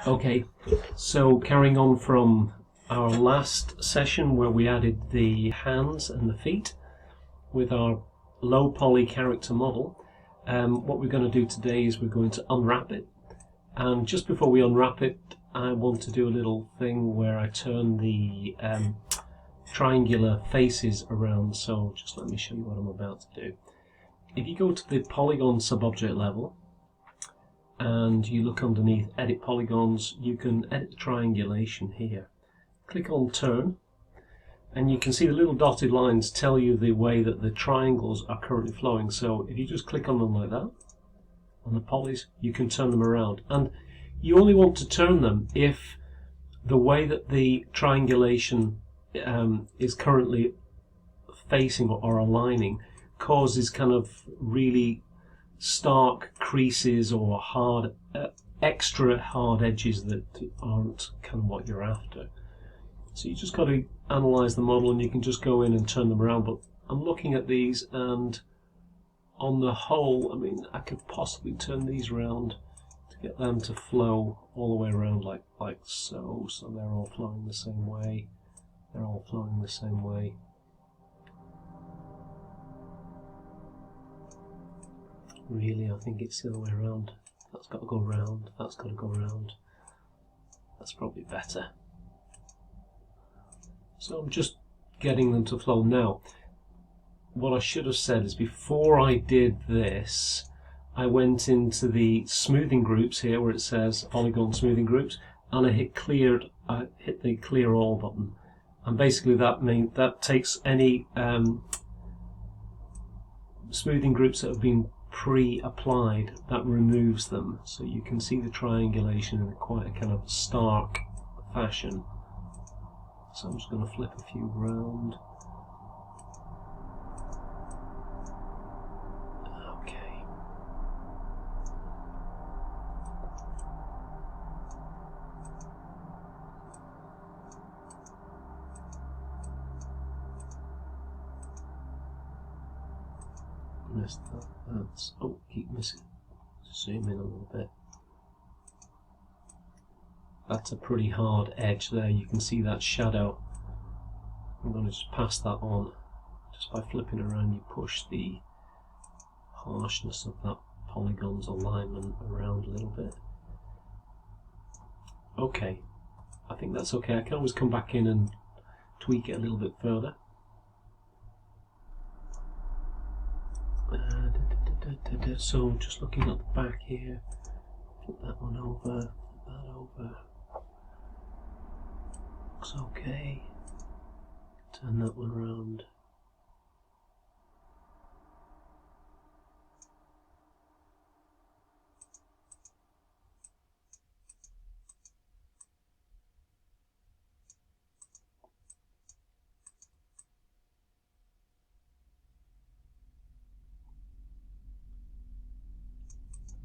Okay, so carrying on from our last session where we added the hands and the feet with our low poly character model, what we're going to do today is we're going to unwrap it. And just before we unwrap it, I want to do a little thing where I turn the triangular faces around. So just let me show you what I'm about to do. If you go to the polygon subobject level and you look underneath edit polygons, you can edit the triangulation here. Click on turn and you can see the little dotted lines tell you the way that the triangles are currently flowing. So if you just click on them like that, on the polys, you can turn them around. And you only want to turn them if the way that the triangulation is currently facing or aligning causes kind of really stark creases or hard, extra hard edges that aren't kind of what you're after. So you just got to analyze the model and you can just go in and turn them around. But I'm looking at these, and on the whole, I mean, I could possibly turn these around to get them to flow all the way around like so. So they're all flowing the same way. They're all flowing the same way. Really, I think it's the other way around. That's got to go round, that's got to go round. That's probably better. So I'm just getting them to flow now. What I should have said is before I did this, I went into the smoothing groups here where it says polygon smoothing groups, and I hit the clear all button. And basically that takes any smoothing groups that have been pre-applied, that removes them, so you can see the triangulation in quite a kind of stark fashion. So I'm just going to flip a few round. Okay. Missed that. That's, oh, keep missing. Zoom in a little bit. That's a pretty hard edge there. You can see that shadow. I'm going to just pass that on. Just by flipping around, you push the harshness of that polygon's alignment around a little bit. Okay, I think that's okay. I can always come back in and tweak it a little bit further. So just looking at the back here, flip that one over, flip that over. Looks okay. Turn that one around.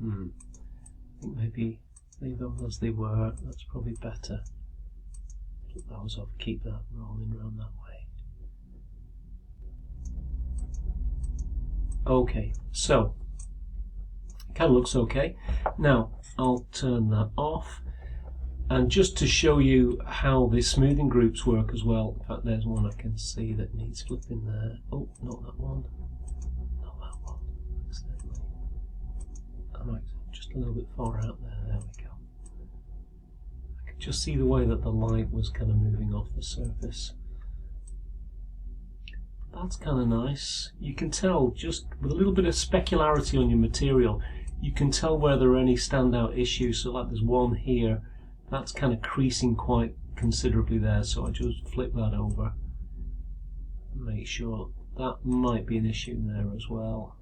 I think maybe leave those as they were. That's probably better. Flip those off, keep that rolling around that way. Okay, so it kind of looks okay. Now I'll turn that off, and just to show you how the smoothing groups work as well. In fact, there's one I can see that needs flipping there. Oh, not that one. Not that one. Accidentally. I might just a little bit far out there. There we go. I could just see the way that the light was kind of moving off the surface. That's kind of nice. You can tell, just with a little bit of specularity on your material, you can tell where there are any standout issues. So like there's one here, that's kind of creasing quite considerably there. So I just flip that over and make sure that might be an issue there as well.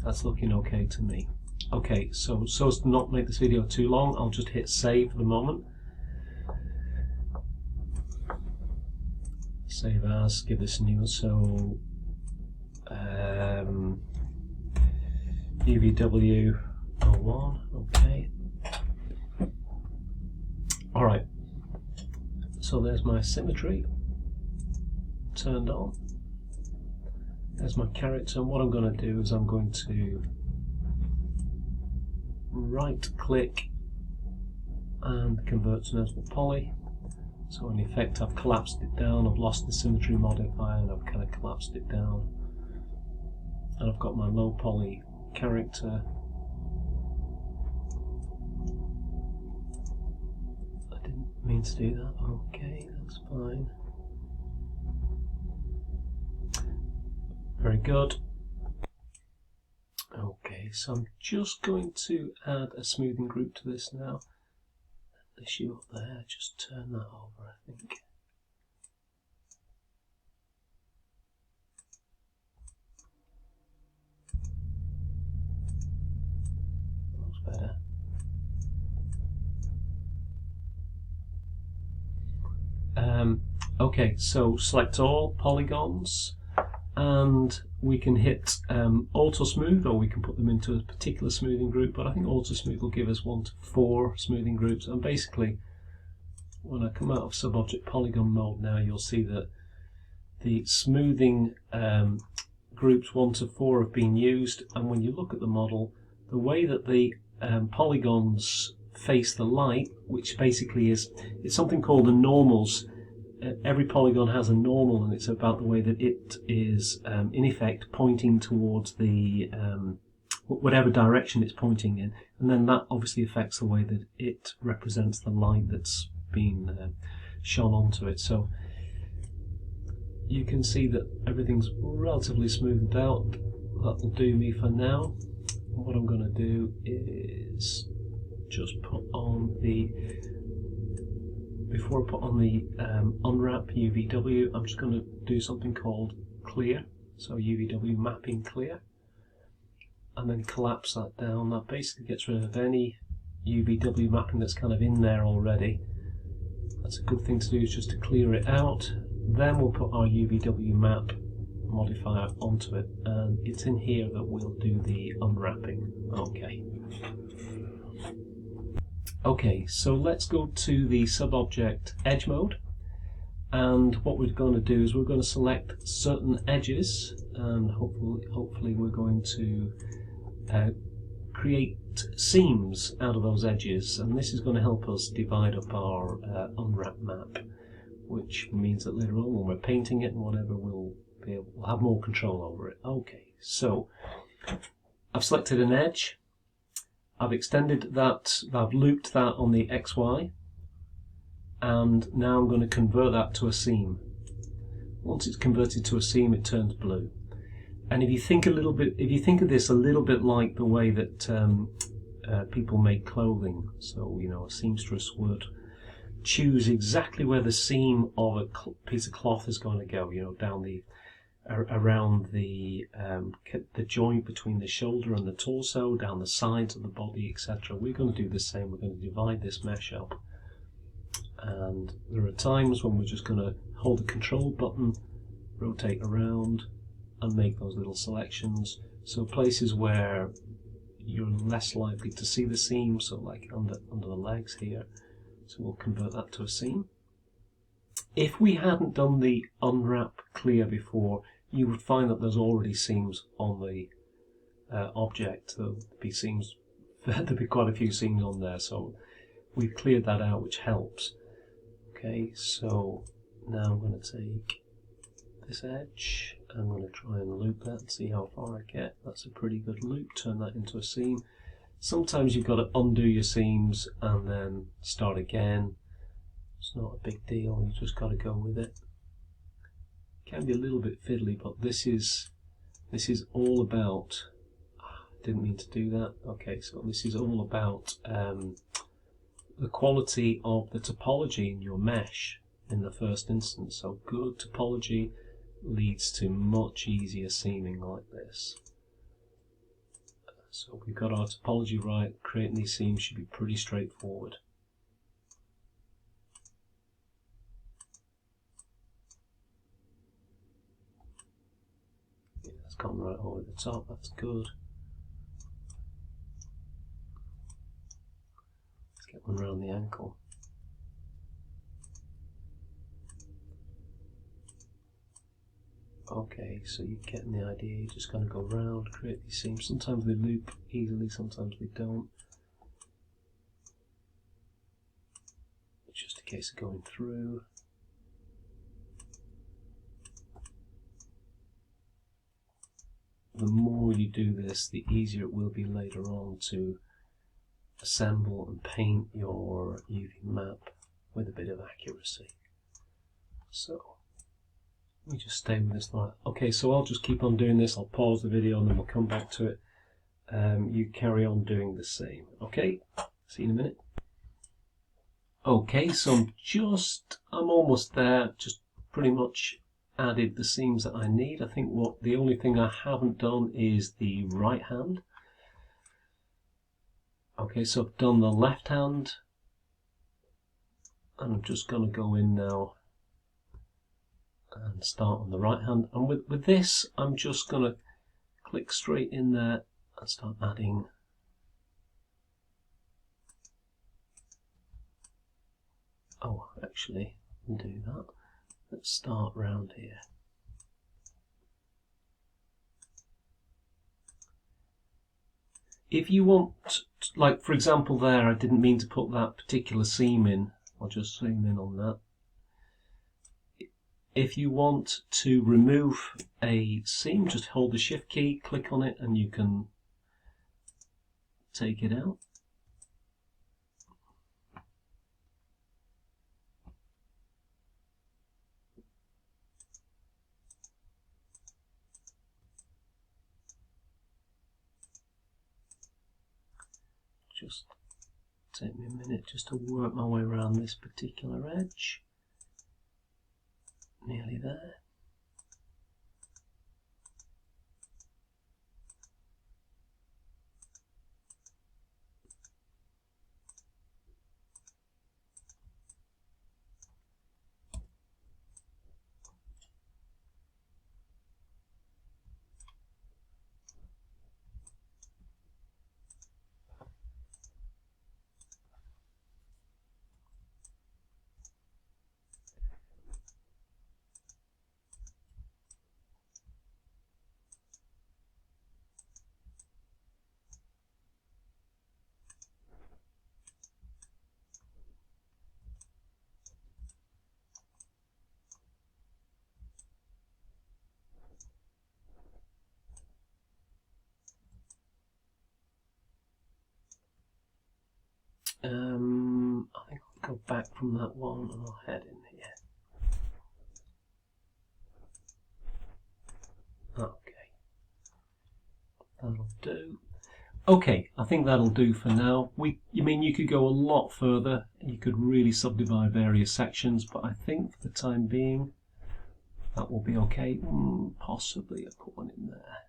That's looking okay to me. Okay, so as to not make this video too long, I'll just hit save for the moment. Save as, give this a new one. So UVW 01, okay. Alright, so there's my symmetry turned on. There's my character, and what I'm going to do is I'm going to right click and convert to notable poly. So in effect I've collapsed it down, I've lost the symmetry modifier and I've kind of collapsed it down. And I've got my low poly character. I didn't mean to do that. Okay, that's fine. Very good. Okay, so I'm just going to add a smoothing group to this now. Issue up there, just turn that over, I think. Looks better. Okay, so select all polygons, and we can hit auto smooth, or we can put them into a particular smoothing group, but I think auto smooth will give us 1 to 4 smoothing groups. And basically when I come out of sub-object polygon mode now, you'll see that the smoothing groups 1 to 4 have been used, and when you look at the model, the way that the polygons face the light, which basically is, it's something called the normals. Every polygon has a normal, and it's about the way that it is in effect pointing towards the whatever direction it's pointing in, and then that obviously affects the way that it represents the light that's been shone onto it. So you can see that everything's relatively smoothed out. That will do me for now. What I'm going to do is just put on the, before I put on the unwrap UVW, I'm just going to do something called clear. So UVW mapping clear, and then collapse that down. That basically gets rid of any UVW mapping that's kind of in there already. That's a good thing to do, is just to clear it out. Then we'll put our UVW map modifier onto it, and it's in here that we'll do the unwrapping. Okay, so let's go to the sub-object edge mode, and what we're going to do is we're going to select certain edges, and hopefully we're going to create seams out of those edges, and this is going to help us divide up our unwrap map, which means that later on when we're painting it and whatever, we'll have more control over it. Okay, so I've selected an edge, I've extended that, I've looped that on the XY, and now I'm going to convert that to a seam. Once it's converted to a seam, it turns blue. And if you think a little bit, if you think of this a little bit like the way that people make clothing, so you know, a seamstress would choose exactly where the seam of a piece of cloth is going to go, you know, down the around the joint between the shoulder and the torso, down the sides of the body, etc. We're going to do the same. We're going to divide this mesh up, and there are times when we're just going to hold the control button, rotate around, and make those little selections. So places where you're less likely to see the seam, so like under the legs here, so we'll convert that to a seam. If we hadn't done the unwrap clear before, you would find that there's already seams on the object. There'll be seams, there'll be quite a few seams on there, so we've cleared that out, which helps. Okay, so now I'm going to take this edge, I'm going to try and loop that and see how far I get. That's a pretty good loop, turn that into a seam. Sometimes you've got to undo your seams and then start again. It's not a big deal, you just got to go with it. Can be a little bit fiddly, but this is all about, didn't mean to do that. Okay, so this is all about the quality of the topology in your mesh in the first instance. So good topology leads to much easier seaming like this. So we've got our topology right, creating these seams should be pretty straightforward. Yeah, that's gone right over the top, that's good. Let's get one around the ankle. Okay, so you're getting the idea, you're just going to go round, create these seams. Sometimes they loop easily, sometimes they don't. case of going through. The more you do this, the easier it will be later on to assemble and paint your UV map with a bit of accuracy. So let me just stay with this line. Okay, so I'll just keep on doing this. I'll pause the video and then we'll come back to it. You carry on doing the same. Okay, see you in a minute. Okay, so I'm almost there. Just pretty much added the seams that I need. I think the only thing I haven't done is the right hand. Okay, so I've done the left hand, and I'm just going to go in now and start on the right hand. And with this, I'm just going to click straight in there and start adding. Oh, actually, do that. Let's start round here. If you want, like for example there, I didn't mean to put that particular seam in. I'll just zoom in on that. If you want to remove a seam, just hold the Shift key, click on it, and you can take it out. Just take me a minute just to work my way around this particular edge. Nearly there. I think I'll go back from that one and I'll head in here. Okay, that'll do. Okay, I think that'll do for now. You could go a lot further. You could really subdivide various sections, but I think for the time being that will be okay. Possibly I'll put one in there.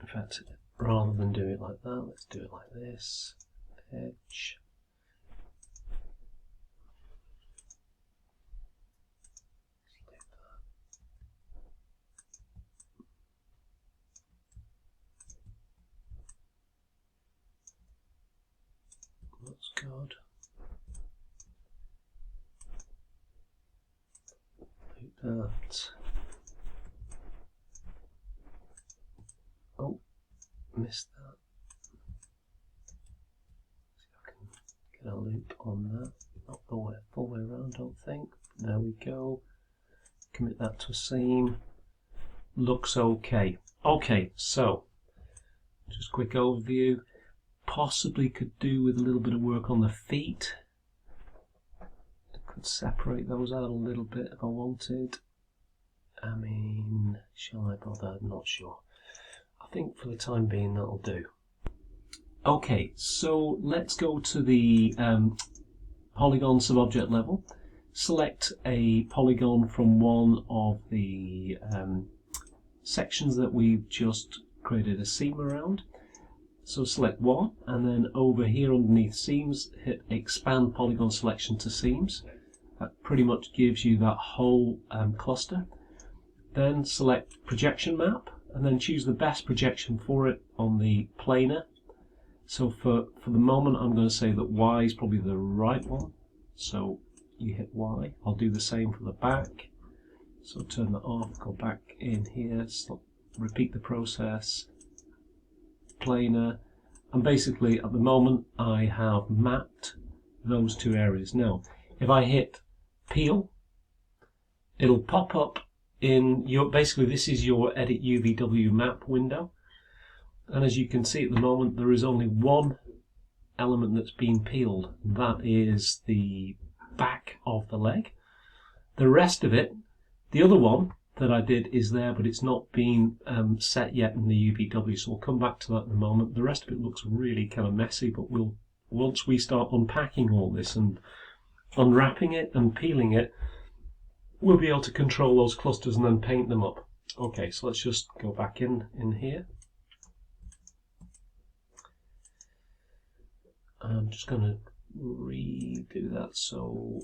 In fact, rather than do it like that, let's do it like this. Edge. That's good. Like that. Oh, missed that. See if I can get a loop on that. Not the full way around, don't think. There we go. Commit that to a seam. Looks okay. Okay, so just quick overview. Possibly could do with a little bit of work on the feet. I could separate those out a little bit if I wanted. I mean, shall I bother? I'm not sure. I think for the time being that'll do. Okay, so let's go to the polygon subobject level. Select a polygon from one of the sections that we've just created a seam around. So select one, and then over here underneath seams, hit expand polygon selection to seams. That pretty much gives you that whole cluster. Then select projection map, and then choose the best projection for it on the planar. So for the moment, I'm going to say that Y is probably the right one. So you hit Y. I'll do the same for the back. So turn that off, go back in here, repeat the process. Planar, and basically at the moment I have mapped those two areas. Now, if I hit peel, it'll pop up in your, basically this is your edit UVW map window. And as you can see at the moment, there is only one element that's been peeled. That is the back of the leg. The rest of it, the other one that I did is there, but it's not been set yet in the UVW, so we'll come back to that in a moment. The rest of it looks really kind of messy, but once we start unpacking all this and unwrapping it and peeling it, we'll be able to control those clusters and then paint them up. Okay, so let's just go back in here. I'm just going to redo that. So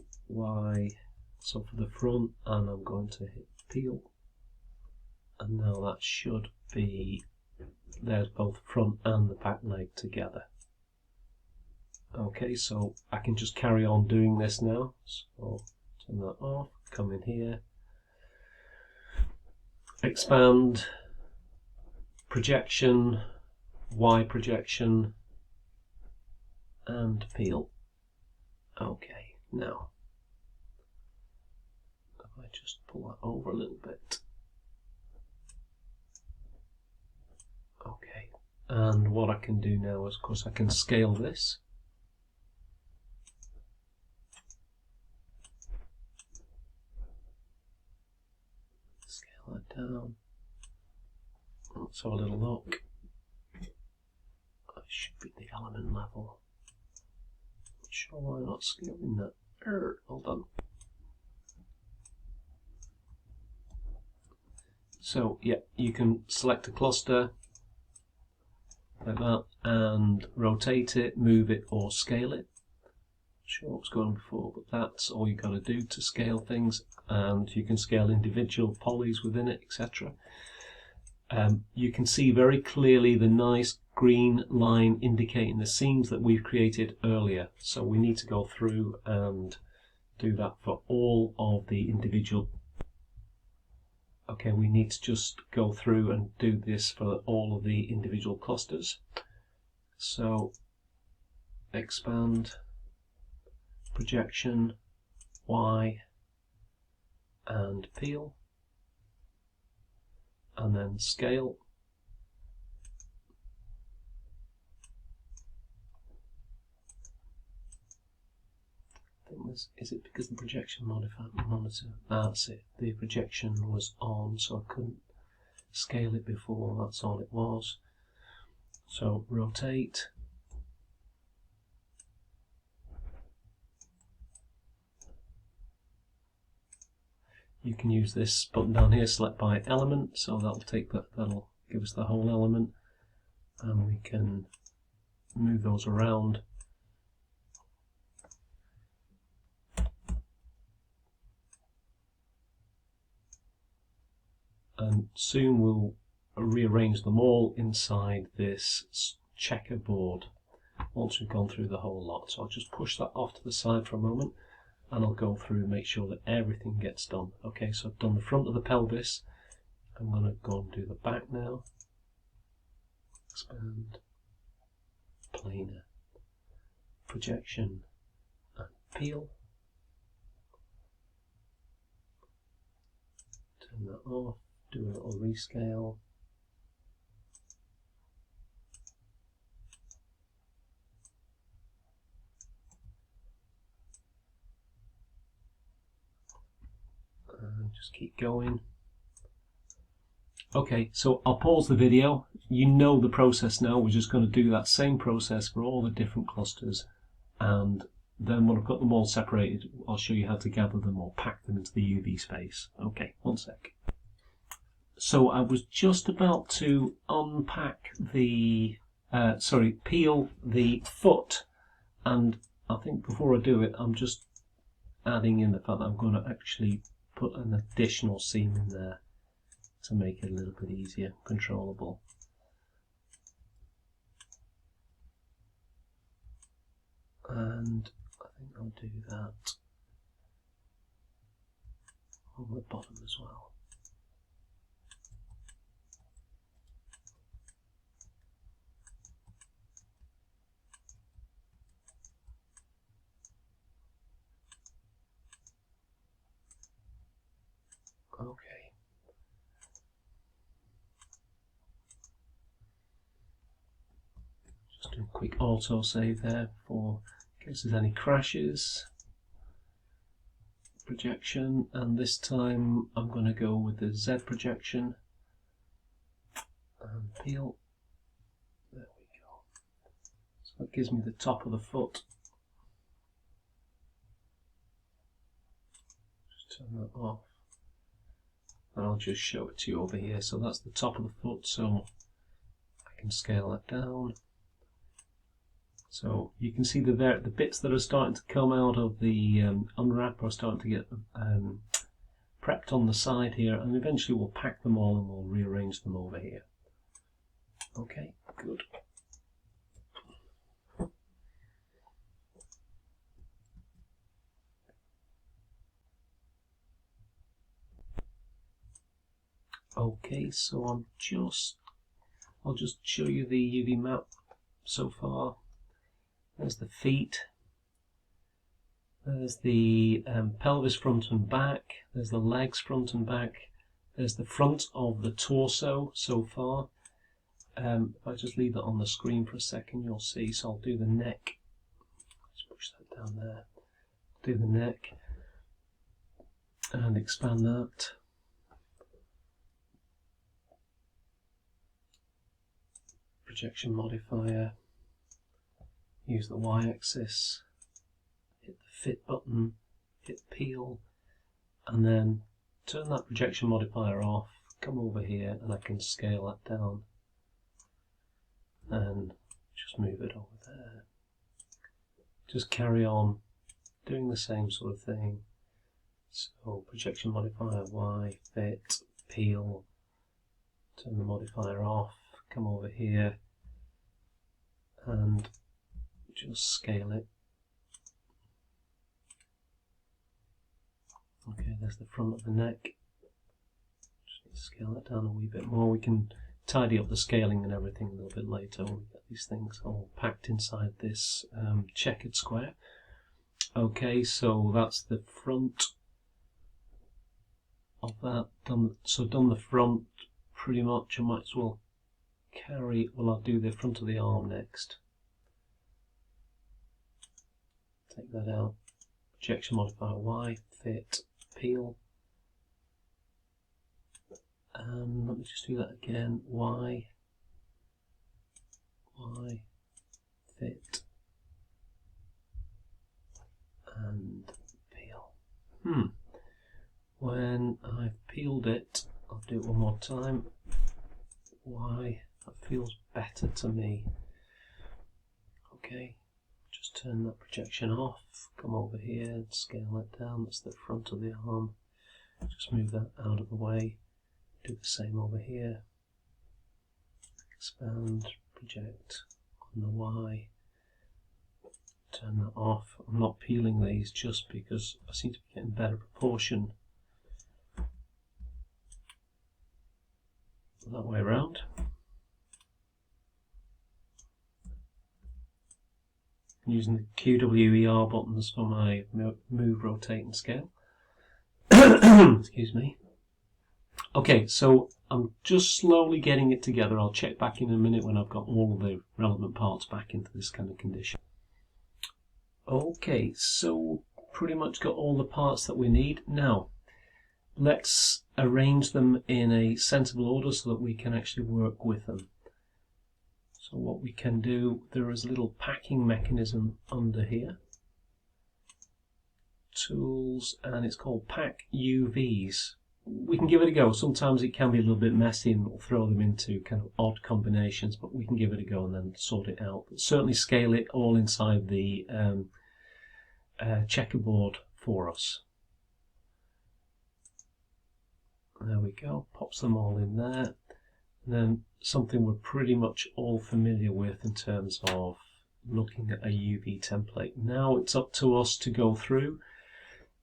so for the front, and I'm going to hit peel, and now that should be, there's both front and the back leg together. Okay, so I can just carry on doing this now. So turn that off, come in here, expand, projection, Y projection, and peel. Okay, now if I just pull that over a little bit. Okay, and what I can do now is, of course, I can scale this. Scale that down. Let's have a little look. That should be the element level. Not sure why I'm not scaling that. Hold on. So yeah, you can select a cluster like that and rotate it, move it, or scale it. Not sure what was going on before, but that's all you got to do to scale things, and you can scale individual polys within it, etc. You can see very clearly the nice green line indicating the seams that we've created earlier. So we need to go through and do that for all of the individual. Okay, we need to just go through and do this for all of the individual clusters. So expand, projection, Y, and peel, and then scale. I think this, is it because the projection monitor, that's it, the projection was on, so I couldn't scale it before, that's all it was. So rotate, you can use this button down here, select by element, so that'll take that, that'll give us the whole element, and we can move those around. And soon we'll rearrange them all inside this checkerboard once we've gone through the whole lot. So I'll just push that off to the side for a moment, and I'll go through and make sure that everything gets done. Okay, so I've done the front of the pelvis. I'm going to go and do the back now. Expand, planar, projection, and peel. Turn that off. Do a little rescale. And just keep going. Okay, so I'll pause the video. You know the process now. We're just going to do that same process for all the different clusters, and then when I've got them all separated, I'll show you how to gather them or pack them into the UV space. Okay, one sec. So I was just about to unpack the, peel the foot, and I think before I do it, I'm just adding in the fact that I'm going to actually put an additional seam in there to make it a little bit easier, controllable. And I think I'll do that on the bottom as well. Okay. Just do a quick auto save there for in case there's any crashes. Projection, and this time I'm going to go with the Z projection and peel. There we go. So that gives me the top of the foot. Just turn that off. And I'll just show it to you over here. So that's the top of the foot, so I can scale that down. So you can see the bits that are starting to come out of the unwrap are starting to get prepped on the side here, and eventually we'll pack them all and we'll rearrange them over here. Okay, good. Okay, so I'll just show you the UV map so far. There's the feet, there's the pelvis front and back, there's the legs front and back, there's the front of the torso so far. If I just leave that on the screen for a second, you'll see. So I'll do the neck. Let's push that down there. Do the neck and expand that. Projection modifier. Use the y-axis, hit the fit button, hit peel, and then turn that projection modifier off, come over here, and I can scale that down and just move it over there. Just carry on doing the same sort of thing. So projection modifier Y, fit, peel, turn the modifier off, come over here, and just scale it. Okay, there's the front of the neck. Just need to scale that down a wee bit more. We can tidy up the scaling and everything a little bit later when we get these things all packed inside this checkered square. Okay, so that's the front of that. Done the front pretty much. I might as well I'll do the front of the arm next. Take that out, projection modifier Y, fit, peel, and let me just do that again, Y, fit, and peel. When I've peeled it, I'll do it one more time, Y, that feels better to me. Okay. Just turn that projection off, come over here and scale that down. That's the front of the arm. Just move that out of the way. Do the same over here. Expand, project on the Y. Turn that off. I'm not peeling these just because I seem to be getting better proportion that way around. Using the QWER buttons for my move, rotate and scale. Excuse me. Okay, so I'm just slowly getting it together. I'll check back in a minute when I've got all of the relevant parts back into this kind of condition. Okay, so pretty much got all the parts that we need. Now, let's arrange them in a sensible order so that we can actually work with them. So what we can do, there is a little packing mechanism under here. Tools, and it's called Pack UVs. We can give it a go. Sometimes it can be a little bit messy and we'll throw them into kind of odd combinations, but we can give it a go and then sort it out. But certainly scale it all inside the checkerboard for us. There we go, pops them all in there. And then something we're pretty much all familiar with in terms of looking at a UV template. Now it's up to us to go through,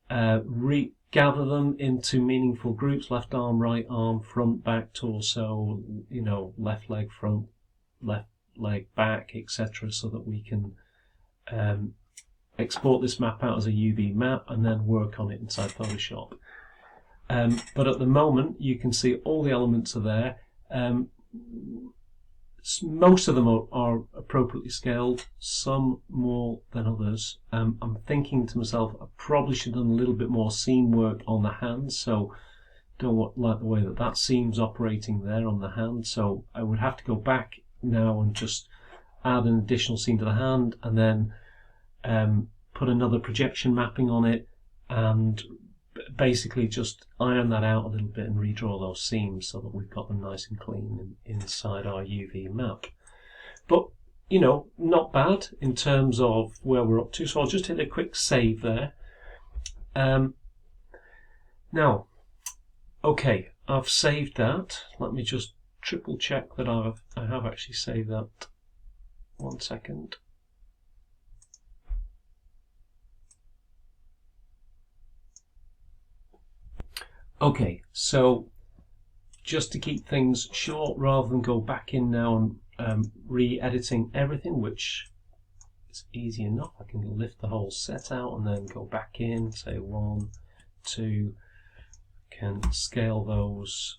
gather them into meaningful groups: left arm, right arm, front, back, torso, left leg, front, left leg, back, etc., so that we can export this map out as a UV map and then work on it inside Photoshop. But at the moment, you can see all the elements are there. Most of them are appropriately scaled, some more than others. I'm thinking to myself, I probably should have done a little bit more seam work on the hand, so don't like the way that seam's operating there on the hand, so I would have to go back now and just add an additional seam to the hand, and then put another projection mapping on it, and basically just iron that out a little bit and redraw those seams so that we've got them nice and clean inside our UV map. But, you know, not bad in terms of where we're up to, so I'll just hit a quick save there. Now, okay, I've saved that. Let me just triple check that I have actually saved that. 1 second. Okay, so just to keep things short, rather than go back in now and re-editing everything, which is easy enough, I can lift the whole set out and then go back in, say 1, 2, can scale those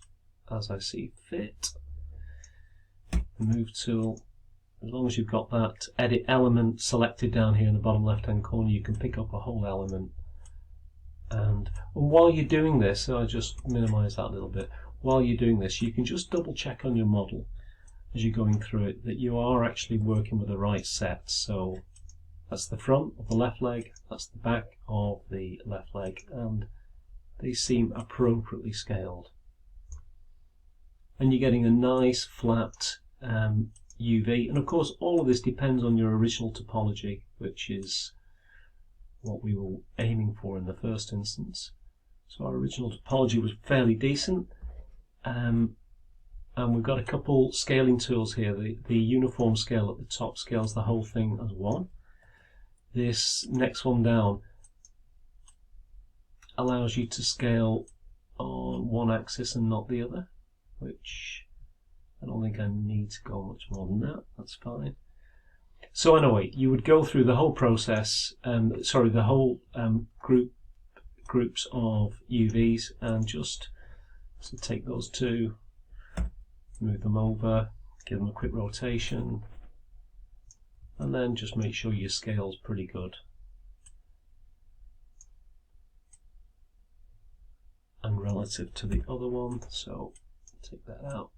as I see fit. The move tool, as long as you've got that edit element selected down here in the bottom left hand corner, you can pick up a whole element. And while you're doing this, so I just minimize that a little bit, while you're doing this you can just double check on your model as you're going through it that you are actually working with the right set. So that's the front of the left leg, that's the back of the left leg, and they seem appropriately scaled. And you're getting a nice flat UV, and of course all of this depends on your original topology, which is what we were aiming for in the first instance. So our original topology was fairly decent, and we've got a couple scaling tools here. The uniform scale at the top scales the whole thing as one. This next one down allows you to scale on one axis and not the other, which I don't think I need to go much more than that. That's fine. So anyway, you would go through the whole process, the whole groups of UVs, and just take those two, move them over, give them a quick rotation, and then just make sure your scale's pretty good. And relative to the other one, so take that out.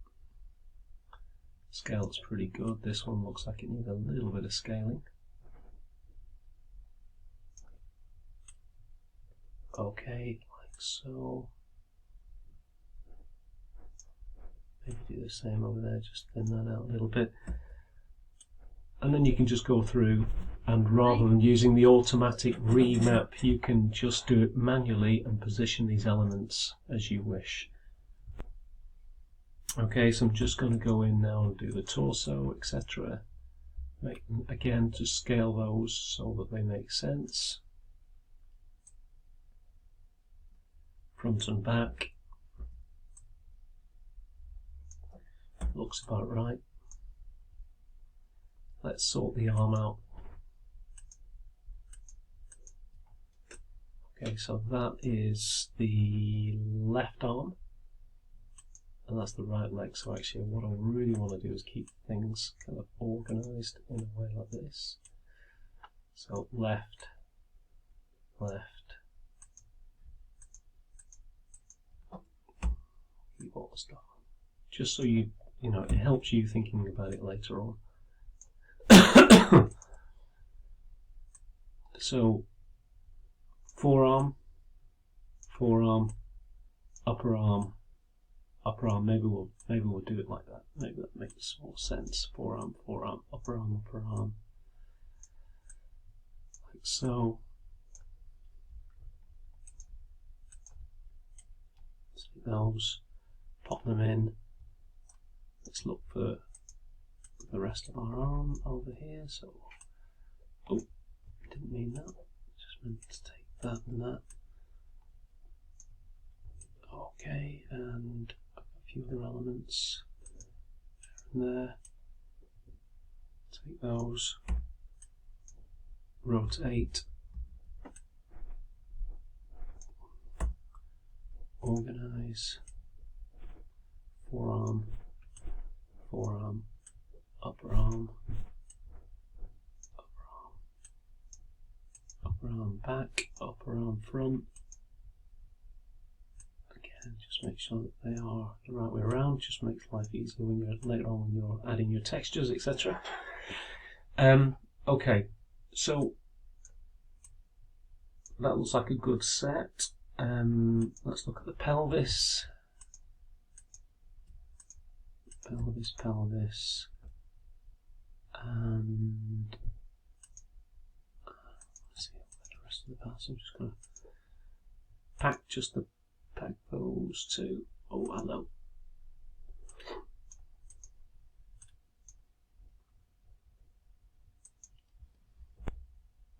Scale is pretty good. This one looks like it needs a little bit of scaling. Okay, like so. Maybe do the same over there, just thin that out a little bit. And then you can just go through, and rather than using the automatic remap, you can just do it manually and position these elements as you wish. Okay, so I'm just going to go in now and do the torso, etc. Again, to scale those so that they make sense. Front and back. Looks about right. Let's sort the arm out. Okay, so that is the left arm, and that's the right leg. So actually what I really want to do is keep things kind of organised in a way like this. So left, left, keep all the stuff. Just so you know, it helps you thinking about it later on. So forearm, forearm, upper arm, upper arm. Maybe we'll do it like that. Maybe that makes more sense. Forearm, forearm, upper arm, like so. Take those, pop them in. Let's look for the rest of our arm over here. So, oh, didn't mean that. Just meant to take that and that. Okay, and a few other elements from there. Take those, rotate, organize, forearm, forearm, upper arm, upper arm back, upper arm front. Again, just make sure that they are the right way around. Just makes life easier when you're later on when you're adding your textures, etc. Okay, so that looks like a good set. Let's look at the pelvis. Pelvis, pelvis, and let's see the rest of the parts. I'm just going to pack those two. Oh, hello.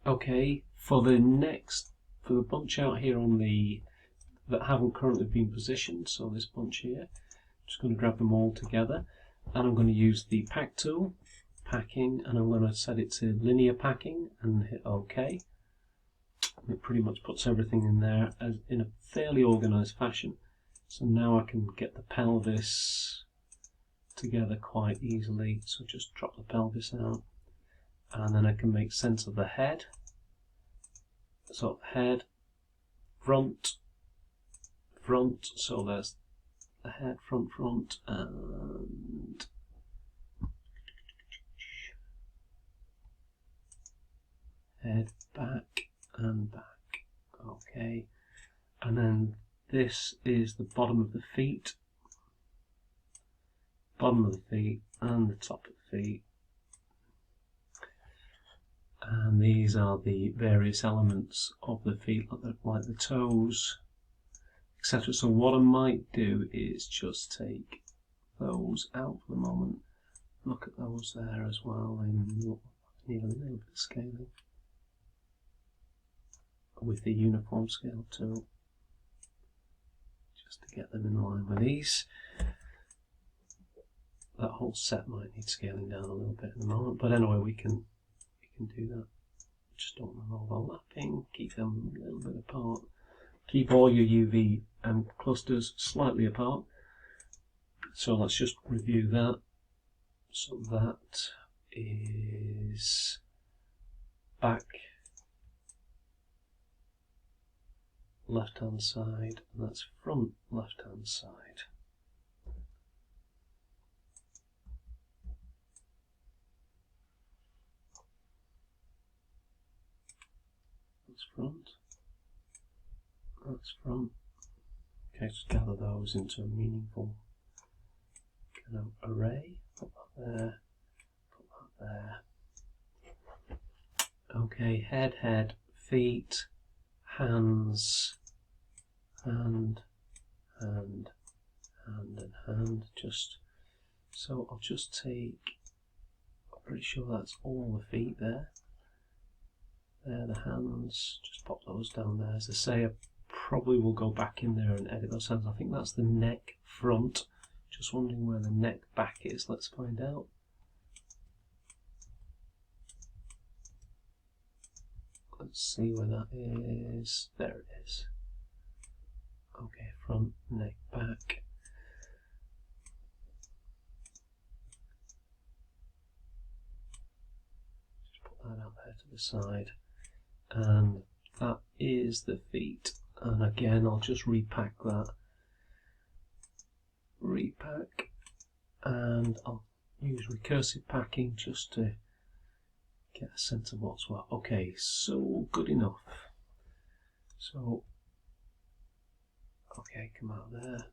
Okay, for the bunch out here on that haven't currently been positioned, so this bunch here, I'm just going to grab them all together, and I'm going to use the pack tool, packing, and I'm going to set it to linear packing and hit OK. It pretty much puts everything in there in a fairly organized fashion. So now I can get the pelvis together quite easily. So just drop the pelvis out, and then I can make sense of the head. So head, front, so there's the head, front, and head, back, and back. Okay, and then this is the bottom of the feet, and the top of the feet. And these are the various elements of the feet, like the toes, etc. So what I might do is just take those out for the moment. Look at those there as well. I need a little bit of scaling with the uniform scale tool, just to get them in line with these. That whole set might need scaling down a little bit in a moment, but anyway, we can do that. Just don't want them overlapping. Keep them a little bit apart. Keep all your UV clusters slightly apart. So let's just review that. So that is back, left hand side, and that's front left hand side. That's front, that's front. Okay, just gather those into a meaningful kind of array. Put that there, put that there. Okay, head, feet, hands, hand, and hand. Just so I'll just take, I'm pretty sure that's all the feet there. There, the hands, just pop those down there. As I say, I probably will go back in there and edit those hands. I think that's the neck front. Just wondering where the neck back is. Let's find out. Let's see where that is. There it is. Okay, front, neck, back. Just put that out there to the side. And that is the feet. And again, I'll just repack that. Repack. And I'll use recursive packing just to get a sense of what's what. Okay, so good enough. So, okay, come out there.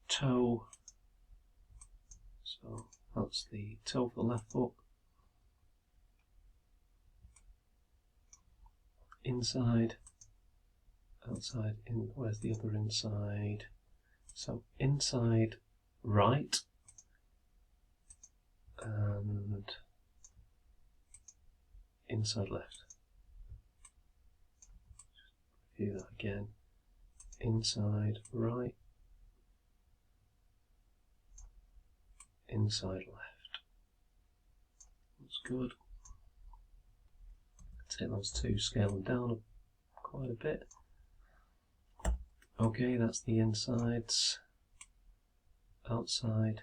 Toe. So that's the toe for the left foot. Inside, outside, in, where's the other inside? So inside right and inside left. Review that again. Inside right, inside left. That's good. Take those two, scale them down quite a bit. Okay, that's the insides, outside,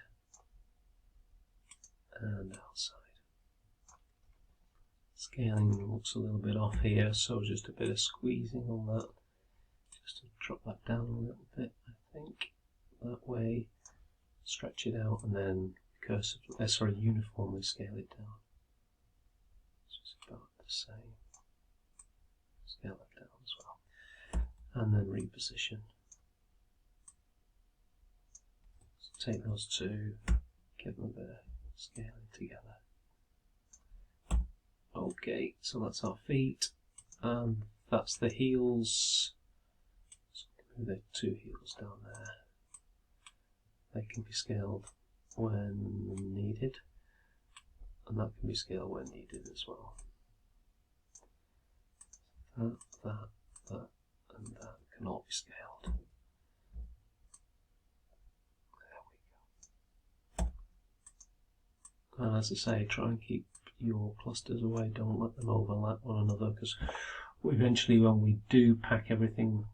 and outside. Scaling looks a little bit off here, so just a bit of squeezing on that, just to drop that down a little bit, I think. That way, stretch it out, and then uniformly scale it down. It's just about the same. Scale it down as well, and then reposition. So take those two, give them a bit of scaling together. Okay, so that's our feet, and that's the heels. So move the two heels down there. They can be scaled when needed, and that can be scaled when needed as well. That, and that can all be scaled. There we go. And as I say, try and keep your clusters away, don't let them overlap one another, because eventually when we do pack everything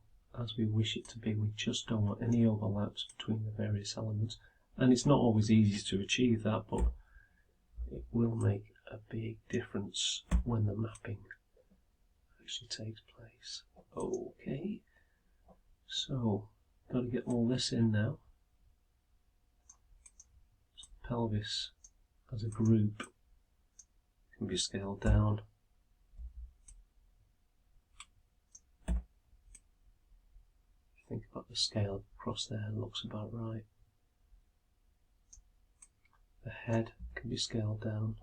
as we wish it to be, we just don't want any overlaps between the various elements. And it's not always easy to achieve that, but it will make a big difference when the mapping actually takes place. Okay, so got to get all this in now. Pelvis as a group can be scaled down. Think about the scale across there, looks about right. The head can be scaled down.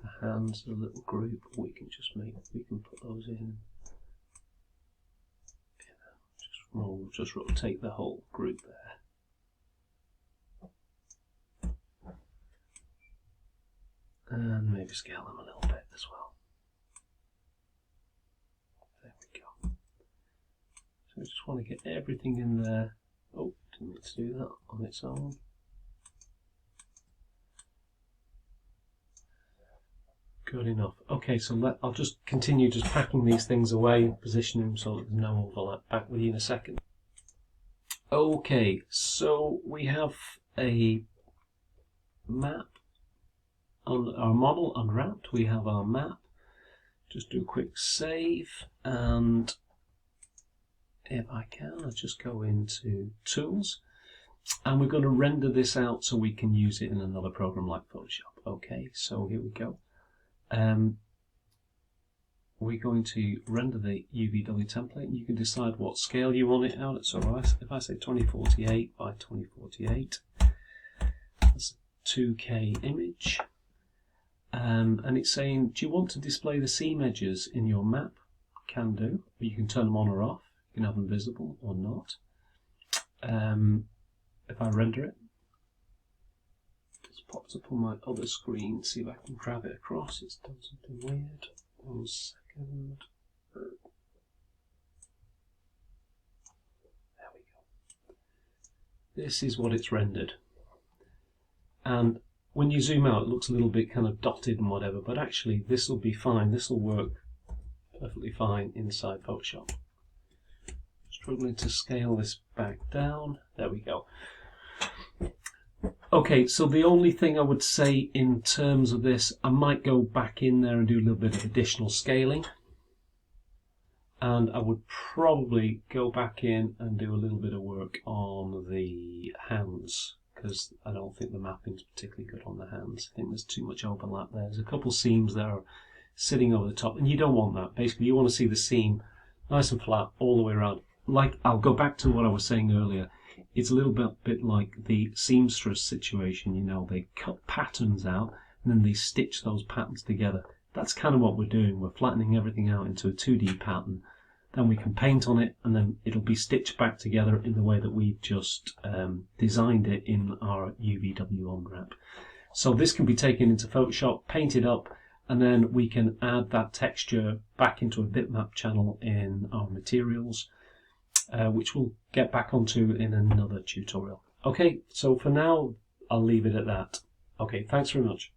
The hands, a little group, we can put those in. We'll just rotate the whole group there. And maybe scale them a little bit as well. There we go. So we just want to get everything in there. Oh, didn't need to do that on its own. Good enough. Okay, so I'll just continue just packing these things away, positioning them so that there's no overlap. Back with you in a second. Okay, so we have a map on our model unwrapped. We have our map. Just do a quick save, and if I can, I'll just go into Tools, and we're going to render this out so we can use it in another program like Photoshop. Okay, so here we go. We're going to render the UVW template, and you can decide what scale you want it out at. So if I say 2048 by 2048, that's a 2K image. And it's saying, do you want to display the seam edges in your map? Can do. You can turn them on or off. You can have them visible or not. If I render it, pops up on my other screen, see if I can grab it across. It's done something weird. 1 second. There we go. This is what it's rendered. And when you zoom out, it looks a little bit kind of dotted and whatever, but actually this will be fine. This will work perfectly fine inside Photoshop. Struggling to scale this back down. There we go. Okay, so the only thing I would say in terms of this, I might go back in there and do a little bit of additional scaling. And I would probably go back in and do a little bit of work on the hands, because I don't think the mapping's particularly good on the hands. I think there's too much overlap there. There's a couple seams that are sitting over the top, and you don't want that. Basically, you want to see the seam nice and flat all the way around. Like, I'll go back to what I was saying earlier. It's a little bit like the seamstress situation, you know, they cut patterns out and then they stitch those patterns together. That's kind of what we're doing. We're flattening everything out into a 2D pattern. Then we can paint on it, and then it'll be stitched back together in the way that we've just designed it in our UVW unwrap. So this can be taken into Photoshop, painted up, and then we can add that texture back into a bitmap channel in our materials, which we'll get back onto in another tutorial. Okay, so for now, I'll leave it at that. Okay, thanks very much.